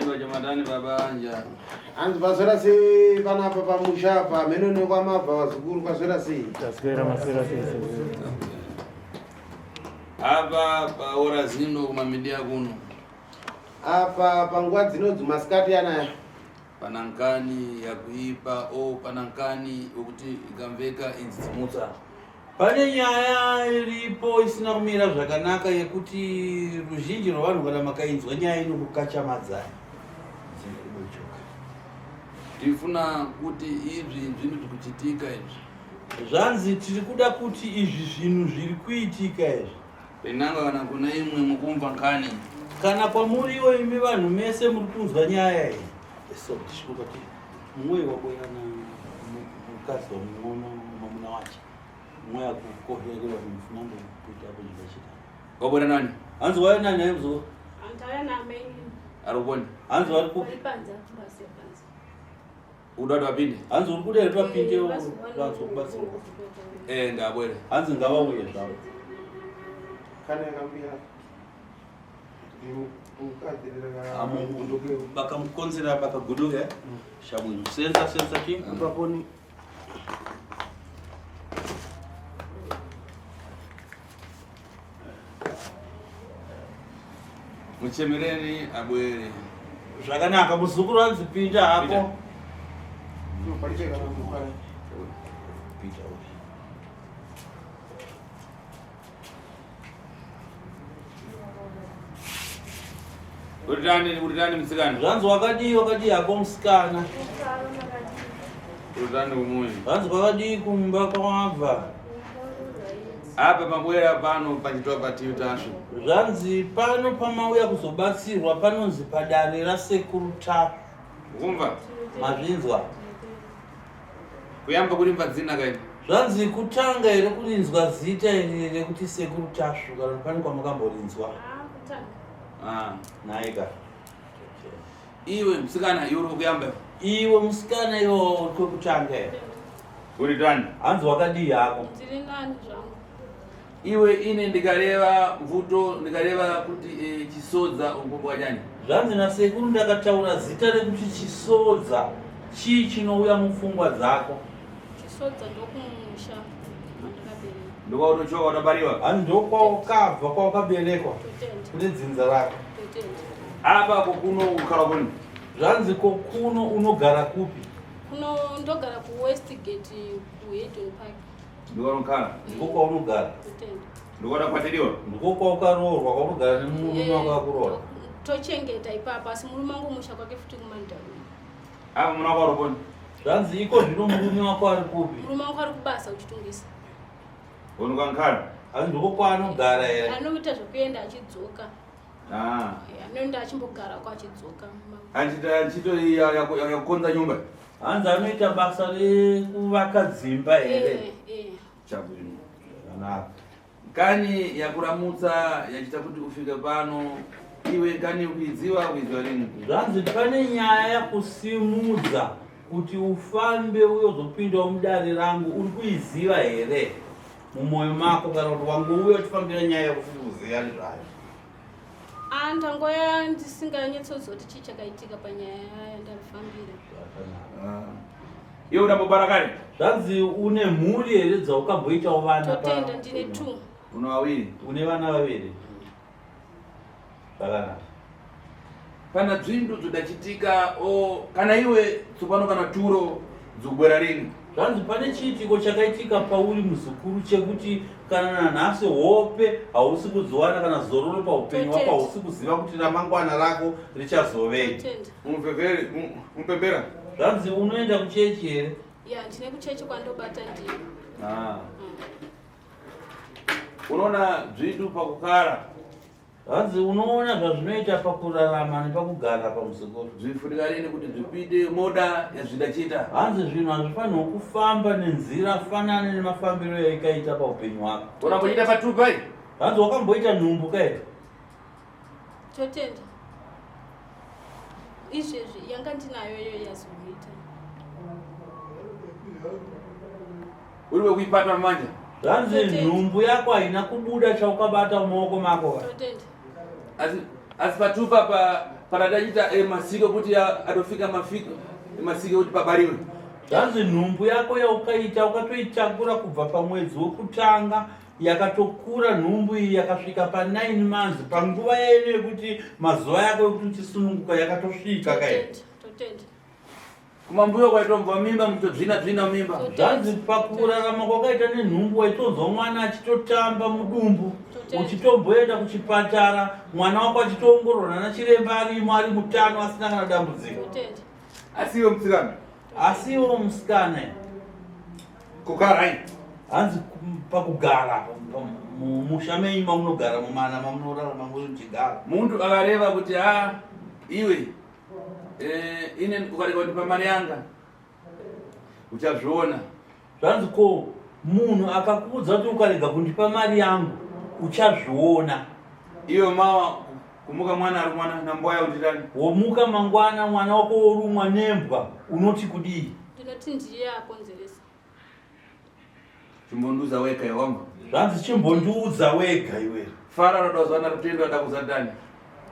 Bajomadani babanja. Anzi baswera si panapa pamushapa menone kwa mabva Sekuru kwaswera si. Taswera maswera si. Apa paora zino kumamedia kuno. Apa panguwa dzinodzi masikati anaya. Panankani ya kuipa o panankani ukuthi ikamveka inzimutsa. Pane nyaya iripo isina kumira zvakanaka yekuti ruzhinji rwavanhu kana makainzwa nyaya inokukachamadzana. Tifuna kuti izvi zvinhu kuchitika izvi. Zvanzi tiri kuda kuti izvi zvinhu zviri kuitika izvi. Penanga kana kuna imwe mukumva nkani. Kana kwamuriwo imi vanhu mese muri kunzwa nyaya iyi. So tishikuka kuti mumwe waboyana mukadzi wamuono mwamuna wacho. Mwe akukohera mfunando kuita hapo jibashika. Wabona nani? Anzo wayo nani ayemzo? Antaya na main. Aruboni. Anzo wali ku Panza basi panza. Udado wapinde. Anzo uri kuda etwa pinde wanzo kubasa. Ngabwere. Anzo ngaba uye zvawo. Kana yakambira. Bakamukonzera bakaguduka shabu senza ki paponi. Muchemereni abwere. Zvakanaka muzukuru wanzi pinda hapo. Unopalika kana mukara. Pinda uye. Uridani msikana. Zvanzi wakadi yako musikana. Uridani umuyi. Zvanzi wakadi kumba kwabva. Apa pabwera pano pachitwa pativi tasvo. Zvanzi pano pamauya kuzobatsirwa panonzi padare rasekuru ta. Ukumva? Mazvinzwa. Kuyamba kurimba dzina kaini. Zvanzi kutanga ere kurinzwa zita iri rekuti sekuru tasvo kana pane kwamakamborinzwa. naika iwe msikana iwe kuyamba iwe musikana yo kwekutanga uri tani hanzi wakadii yako ndiri nani zvangu iwe ine ndikareva mvuto ndikareva kuti chisodza umbobwa chani zvanzi nasekuru ndakataura zita rekuti chisodza chii chinouya mupfungwa dzako chisodza ndokumusha mandakabereka ndokautochoka utabariwa hanzi ndokwawakabva kwawakaberekwa totenda kune dzinza rako totenda apa kokuno ukhala kuni zvanzi kokuno unogara kupi kuno ndogara kuwestgate kuhedon park ndikoronokhala ndiko kwaunogara totenda ndikodakwatiriwa ndiko kwaukaroorwa kwaunogara nemurume wako akuroora tochengeta ipapa asi murume wangu musha kwake futi kumandauni apa muna kwaroponi zvanzi iko zvino murume wako ari kupi murume wangu ari kubasa uchitungisa unokankhala hanzi ndiko kwaanogara here anoita zvekuenda achidzoka anoenda achimbogarako achidzoka anchita ntchito yakukonza nyumba hanzi anoita basa rekuvaka dzimba here chabwino zvanaka kani yakuramutsa yachita kuti ufike pano iwe kani uiziva lini zvanzi pane nyaya yakusimudza kuti ufambe uyozopindawo mudare rangu uri kuiziva here mumwoyo mako kana kuti wangouya uchifambira nyaya yakuti uziva nezvayo ndangoya ndisinganyatsoziva chii chakaitika panyaya yandarifambira iwe unambobara kare zvanzi une mhuri here dzaukamboitawo vana totenda ndine 2 una wawiri une vana vaviri zvakanaka pana bzvindu zvidachitika kana iwe tsopano kana turo dzikubwera rini zvanzi pane chiitiko chakaitika pauri muzukuru chekuti kana nanhasi hope hausi kudziwana kana zororo paupenyu hwako hausi kuziva kuti ramangwana rako richazovei mupembera zvanzi unoenda kuchechi here ya ndine kuchechi kwandobata ndiyo unoona bzvindu pakugara zvanzi unoona zvazvinoita pakurarama nepakugara pamusukuru zvifunika rini kuti zvipinde moda yazvidachita hanzi zvinhu hazvifanirwa kufamba nenzira fanane nemafambiro yaikaita paupenyu hwako unamboita patupai hanzi wakamboita nhumbu kahere totenda izvezvi yanga ndinayo iyo yazoita uri wekuipata mumanja zvanzi nhumbu yako haina kubuda chaukabata mumaoko mako totenda asi patupa paradachita masiko kuti atofika masiko kuti pabariwe zvanzi nhumbu yako yaukaita ukatoitakura kubva pamwedzi wekutanga yakatokura nhumbu iyi yakasvika pa9 months panguva yaino yekuti mazuva yako yekuti uchisununguka yakatosvika kaii totenda kumambuyo kwaitomva mimba muchitodzvina mimba zvanzi pakurarama kwakaita nenhumbu waitonzwa mwana achitotamba mudumbu uchitomboenda kuchipatara mwana wako achitoongororwa nachiremba arimo ari mutano asina kana dambudziko asiwo musikana asiwo musikana kugara hanzi pakugara musha menyu mamunogara mumana mamunorarama muri muchigara muntu akareva kuti iwe ine ukareka kundipa mari yanga uchazviona zvanzi ko munhu akakuudza kuti ukarega kundipa mari yangu uchazviona iwe mawa kumuka mwana ari mwana nambwaya utitani womuka mangwana mwana wako worumwa nembwa unoti kudii ndinoti ndiye akonzeresa chimbondiudza wega iwangu zvanzi chimbondiudza wega iwe fara rodazwana rutendo adakuzadani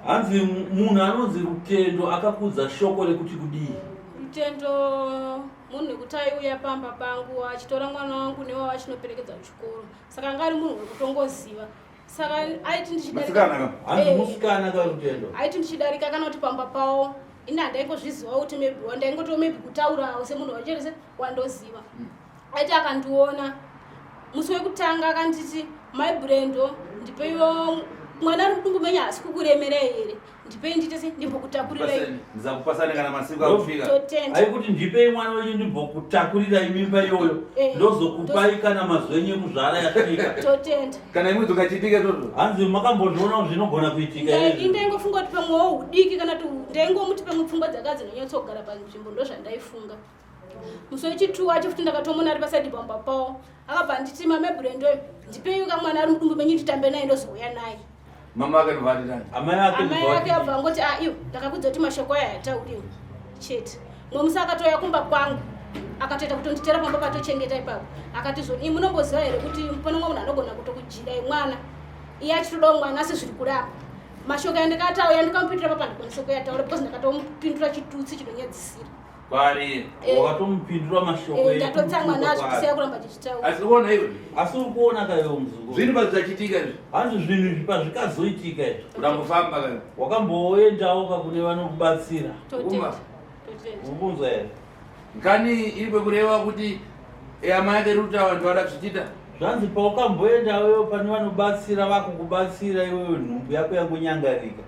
hanzi munhu anonzi rutendo akakuudza shoko rekuti kudii rutendo munhu wekuti aiuya pamba pangu achitora mwana wangu newo achinoperekedza kuchikoro saka anga ari munhu wekutongoziva saka aiti musikana karutendo aiti ndichidarika kana kuti pamba pawo ini handaingozviziva kuti maybe wandaingotiwo maybe kutaurawo semunhu wacherese wandoziva aiti akandiona musi wekutanga akanditi my brando ndipeiwo mwana ari mudumbu menyu hasi kukuremerai here ndipei nditese ndimbokutakurirei ndizakupasane kana masiku akufika aikuti ndipei mwana wenyu ndimbokutakurirei mimba iyoyo ndozokupai kana mazuva enyu ekuzvara yasvika totenda kana imwe dzokachitike toto hanzi makambozvionawo zvinogona kuitika indaingofunga kuti pamwe wohudiki kana kuti ndaingomuti pamwe pfungwa dzaka dzinonyatsogara panzvimbo ndo zvandaifunga musi wechituwa chefuti ndakatomona ari pasaidi pamba pawo akabva nditi mamebrendo ndipei kamwana ari mudumbu menyu nditambe naye ndozouya naye mama ake ndovaditani amai ake abva ngoti iyo ndakakudza kuti mashoko aya yatauriwa chete mwemusa akatoya kumba kwangu akatoita kutonditera pamba patochengeta ipapo akati zvoni munomboziva here kuti pane mwe munhu anogona kutokujirai mwana iye achitodawo mwana asi zviri kuramba mashoko yandikatauya ndikamupindura papandikwanisa kuyataura because ndakatomupindura chitutsi chinonyadzisira kwari wakatomupindura mashoko ndatotsamwa nazvo kusiya kuramba chichitaura asi kuona iwe asi uri kuona kaiwe muzungu zvinhu pazvichachitika izvi hanzi zvinhu pazvikazoitika izvi urambofamba kai wakamboendawo kakune vanokubatsira ukunzwa here ngani iri kwekureva kuti amai ake ruti vantu vada kuzvichita zvanzi paukamboendaweyo pane vanobatsira vakukubatsira iweyo nhumbu yako yangonyangarika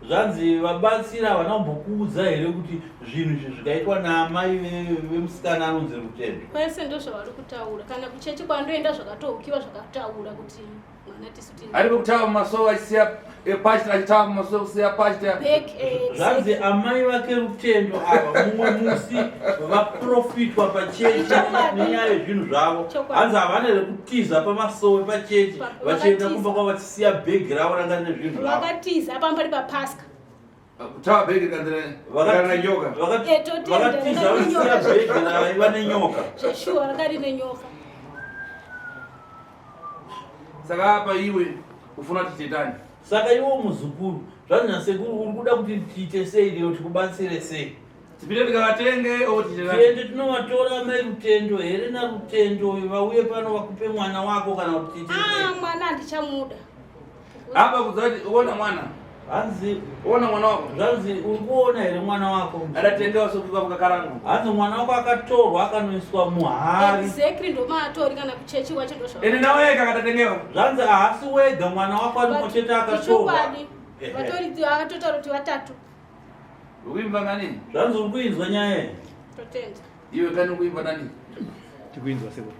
zvanzi vabatsira havana kumbokuudza here kuti zvinhu izvi zvikaitwa naamai vemusikana anonzi Rutendo kwese ndo zvavari kutaura kana kuchechi kwandoenda zvakatoukiwa zvakataura kuti mwana tisuti ari kutava mumasoro achisiya pachita achitava mumasoro kusiya pachita zvanzi amai vake Rutendo ava mumwe musi vaprofitwa pachechi nenyaya yezvinhu zvavo hanzi havana here kutiza pamasowe pachechi vachienda kumba kwavo vachisiya bhegi ravo ranga nezvinhu zvavo vakatiza pambari paPascha kutava bhegi kana nyoka vakatiza vachisiya bhegi raiva nenyoka zveshuwa ranga rine nyoka saka apa iwe ufuna tichitani saka iwo muzukuru zvanzi nasekuru uri kuda kuti tiite sei leo tikubatsire sei tipinde tikavatenge o tichitani tiende tinovatora amai Rutendo here naRutendo vauye pano vakupe mwana wako kana kuti tiite sei mwana handichamuda apa kuzati uona mwana hanzi uona mwana wako zvanzi uri kuona here mwana wako adatengewa sokuva mukakarangu hanzi mwana wako akatorwa akanoiswa muhari exactly ndomaatori kana kuchechi wacho ene naweka akatatengewa zvanzi haasi wega mwana wako arimo chete akatorwa vatori akatotaura kuti vatatu ukuimba ngani zvanzi uri kuinzwa nyaya iyi Totenda iwe kani kuimba nani tikuinzwa seko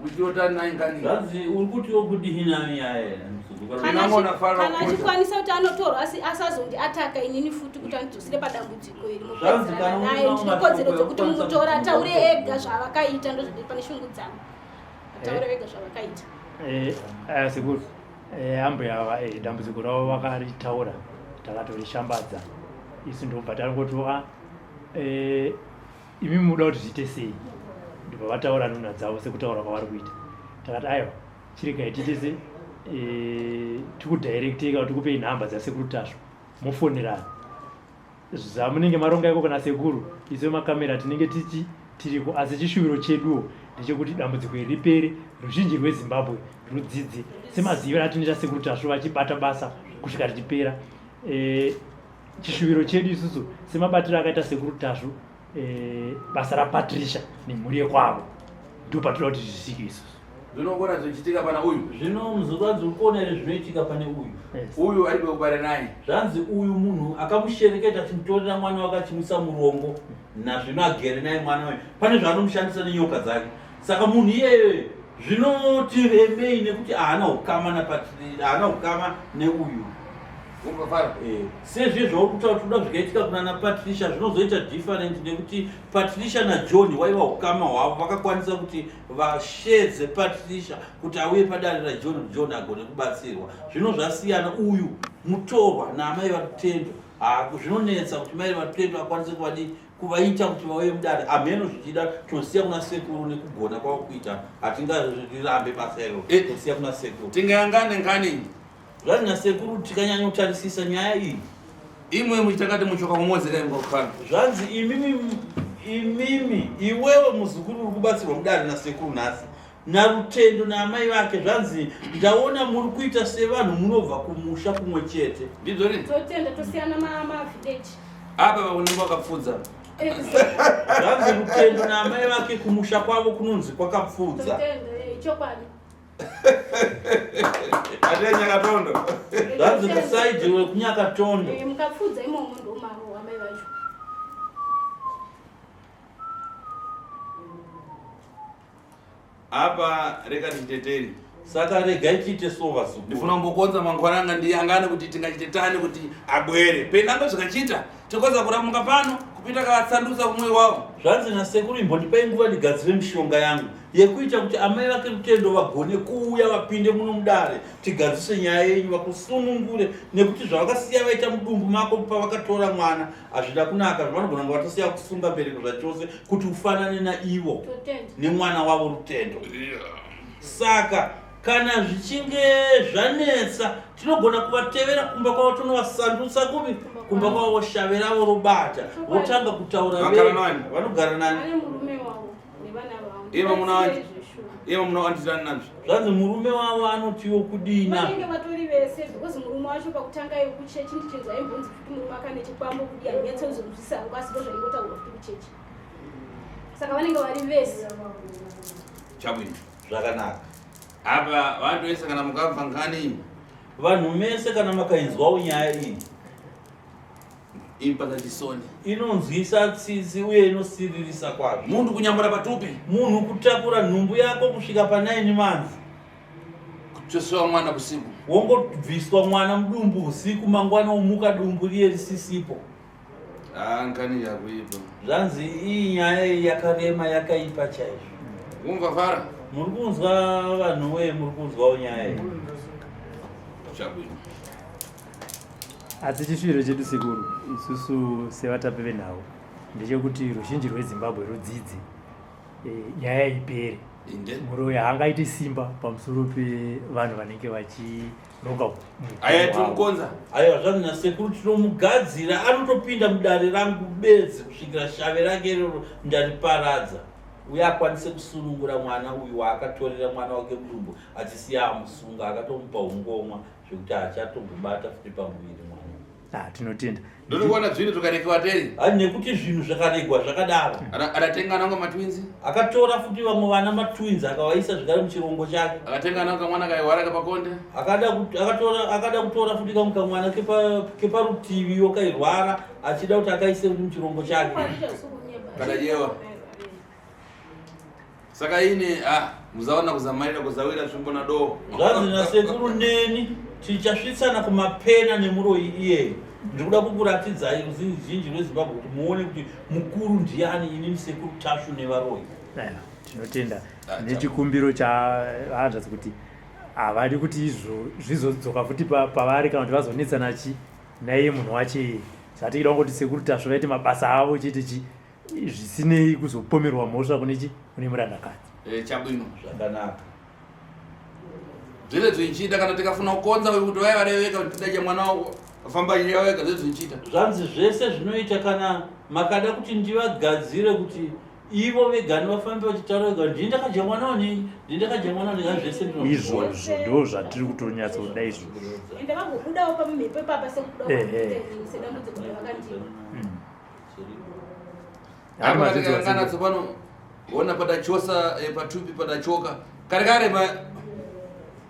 uchiotani nai ngani zvanzi uri kutiwo kudihina nyaya kana achikwanisa kuti anotorwa asi asazondi ataka inini futi kuti andidzosire padambudziko iri mupedzeranaye ndinokodzero dzokuti mumutora ataure ega zvavakaita ndozvidi pane shungudzana ataure ega zvavakaita Sekuru ambuya ava dambudziko ravo vakaritaura takatorishambadza isu ndobva tarikotova imi muda kuti zviite sei ndibva vataura nhunha dzavo sekutaura kwavari kuita takati aiwa chirikai tiite sei tikudhairekteka tikupei nhamba dzasekuru Tasvu mofonerana zvamunenge maronga iko kana sekuru isu makamera tinenge tiriko asi chishuviro cheduwo ndechekuti dambudziko iri ripere ruzhinji rweZimbabwe rudzidze semazivo atinoita sekuru Tasvu vachibata basa kusvika richipera chishuviro chedu isusu semabatiro akaita sekuru Tasvu basa raPatricia nemhuri yekwavo ndo patinoda kuti zvisvike isusu zvinogona zvichitika pana uyu zvino muzukadzi uri kuona here zvinoitika pane uyu ari kwekubara naye zvanzi uyu munhu akamushereketa chimutorera mwana wake achimisa murongo nazvino agere naye mwana wayo pane zvaanomushandisa nenyoka dzake saka munhu iyeyo zvinotiremei nekuti haana ukama neuyu ungafara sezve zvauri kutaura kuti kuda zvikaitika kuna naPatricia zvinozoita different nekuti Patricia naJohn waiva ukama hwavo vakakwanisa kuti vashedze Patricia kuti auye padare raJohn agone kubatsirwa zvino zvasiyana uyu mutorwa naamai vaRutendo zvinonetsa kuti mai vaRutendo akwanise kuvaita kuti vauye mudare ameno zvichida tosiya kuna sekuru nekugona kwavo kuita hatingarambe basa iro tosiya kuna sekuru tingayangane ngani zvanzi nasekuru tikanyanya kutarisisa nyaya iyi imwe muchitakati muchoka kumodzi kaimgokufana zvanzi imimi iwewe muzukuru uri kubatsirwa mudare nasekuru nhasi naRutendo naamai vake zvanzi ndaona muri kuita sevanhu munobva kumusha kumwe chete ndidzori Totenda tosiyana mavillage apa pakunenge wakapfudza zvanzi Rutendo naamai vake kumusha kwavo kunonzi kwakapfudza chokwadi atenyakatondo zvanzi kusaidi wekunyakatondo mukapfudza imomo ndomaro amai vacho apa reka titeteri saka regai tiite sova zuku ndifuna kumbokonza mangwananga ndiyangane kuti tingachite tani kuti abwere penanga zvikachita tokoza kuramuka pano kupita kavatsandusa kumwe wavo. Zvanzi nasekuru imbondipai nguva ndigadzire mishonga yangu yekuita kuti amai vake Rutendo vagone kuuya vapinde muno mudare tigadzise nyaya yenyu vakusunungure, nekuti zvavakasiya vaita mudumbu mako pavakatora mwana hazvida kunaka. Vanogona kunge vatosiya kusunga mbereko zvachose kuti ufanane naivo nemwana wavo Rutendo. Saka kana zvichinge zvanetsa tinogona kuvatevera kumba kwavo tonovasandutsa kupi kumba kwavo voshavira vorobata votanga kutaura vanogara nani. Iva muna wanditani nazvo. Zvanzi murume wavo anotiwo kudina. Vanenge vatori vese because murume wacho pakutanga yekuchechi ndichinzwa imbonzi kuti murume akane chikwambo kuti anyetse uzomuzvisango asi ndo zvaingotaurwa kuti kuchechi. Saka vanenge vari vese. Chabwino. Zvakanaka. Apa vantu vese kana mukabva ngani vanhu mese kana makainzwawo nyaya iyi inopata chisoni, inonzwisa tsitsi uye inosiririsa kwazvo. munhu kunyambura patupi, munhu kutakura nhumbu yako kusvika pa9 manzi, kuchoswa mwana usiku, wongobviswa mwana mudumbu usiku, mangwana umuka dumbu riye risisipo. ngani yakuipa. Zvanzi iyi nyaya yakarema yakaipa chaizvo. Kumva fara muri kunzwa vanhu we muri kunzwawo nyaya iyi. Chabwino. Asi chishuviro chedu Sekuru isusu sevatapi venhau ndechekuti ruzhinji rweZimbabwe rudzidze nyaya ipere. Muroyi haangaiti simba pamusoro pevanhu vanenge vachinoka. Aya tumukonza. Aiwa zvanzi nasekuru tinomugadzira anotopinda mudare rangu bedzi kusvikira shave rake iroro ndariparadza. Uye akwanise kusunungura mwana uyu waakatorera mwana wake mudumbu achisiya amusunga akatomupa ungomwa zvekuti hachatombobata futi pamuviri mwana. Tinotenda. Ndiri kuona zvinhu zvikarekiwa teri. Nekuti zvinhu zvakaregwa zvakadaro. Akatenga nanga matwins. Akatora futi vamwe vana matwins akavaisa zvigare muchirongo chake. Akatenga nanga mwana kaiwara kapakonde. Akada kutora futi kamwe mwana keparutivi wakairwara achida kuti akaise muchirongo chake. Kadajewa. Saka ine muzaona kuzamarira kuzawira zvimbo na do. Zvanzi nasekuru neni tichasvitsana kumapena nemuroyi iyeyo. Ndikuda kukuratidzai ruzhinji rweZimbabwe kuti muone kuti mukuru ndiani, ini Sekuru Tasvu nevaroyi. Tinotenda nechikumbiro chaanzvasi kuti havadi kuti zvizodzoka futi pavari kana kuti vazonetsana naiye munhu wache. Zvatigida kuti Sekuru Tasvu vaite mabasa avo chete zvisinei kuzopomerwa mhosva kune murandakadzi. Chabwino. Zvakanaka. Zvese zvinchita kana tikafuna kukonza kuti vaivareveka kuti tidache mwana wako afamba njira wega zvese zvinchita. Zvanzi zvese zvinoita kana makada kuti ndivagadzire kuti ivo vegani vafambe vachitaura vega ndini ndakadya mwana wani, ndini ndakadya mwana wani, zvese ndinozviona. Izvozvo ndo zvatiri kutonyatsa kuda izvo. Ende vangobudawo pamumhepo papa sekudawo sedambudziko ravakandima. Kana tsopano ona padachosa patupi padachoka kare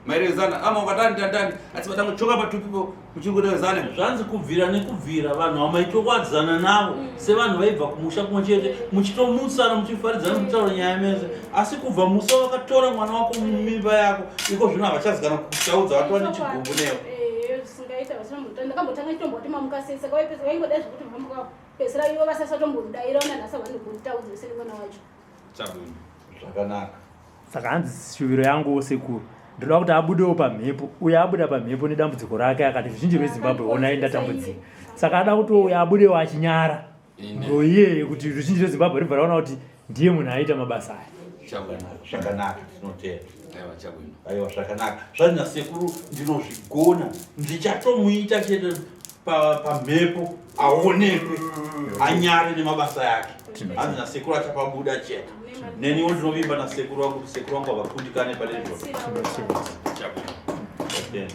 mairezana ama ukatani tandani asi padangochoka patupipo muchingorezana. Zvanzi kubvira nekubvira vanhu vamaitokwadzana navo sevanhu vaibva kumusha kumwe chete muchitomutsana muchifaridzana kutaura nyaya mese, asi kubva musa wakatora mwana wako mumimba yako iko zvino havachazikana kuchaudza vatova nechigumbu nevo. Singaita ndakambotanga chitomboti mamukasesa vaingoda zvekuti pesera ivo vasasatomborudaira ona nhasa vanogutaudza seri mwana wacho. Chabwino. Zvakanaka. Saka hanzi shuviro yangu Sekuru ndoda kuti abudewo pamhepo. Uye abuda pamhepo nedambudziko rake akati ruzhinji rweZimbabwe onai ndatambudzika. Saka ada kuti uye abudewo achinyara ndoiyeye kuti ruzhinji rweZimbabwe ribva raona kuti ndiye munhu aita mabasa aya. Zvakanaka tinotenda. Aiwa chabwino. Aiwa zvakanaka. Zvanzi nasekuru ndinozvigona ndichatomuita chete pamhepo aonekwe anyare nemabasa yake. Hanzi nasekuru achapabuda chete. Neniwo ndinovimba nasekuru wangu kuti sekuru wangu havakundikane pane izvozvo. Chabwino.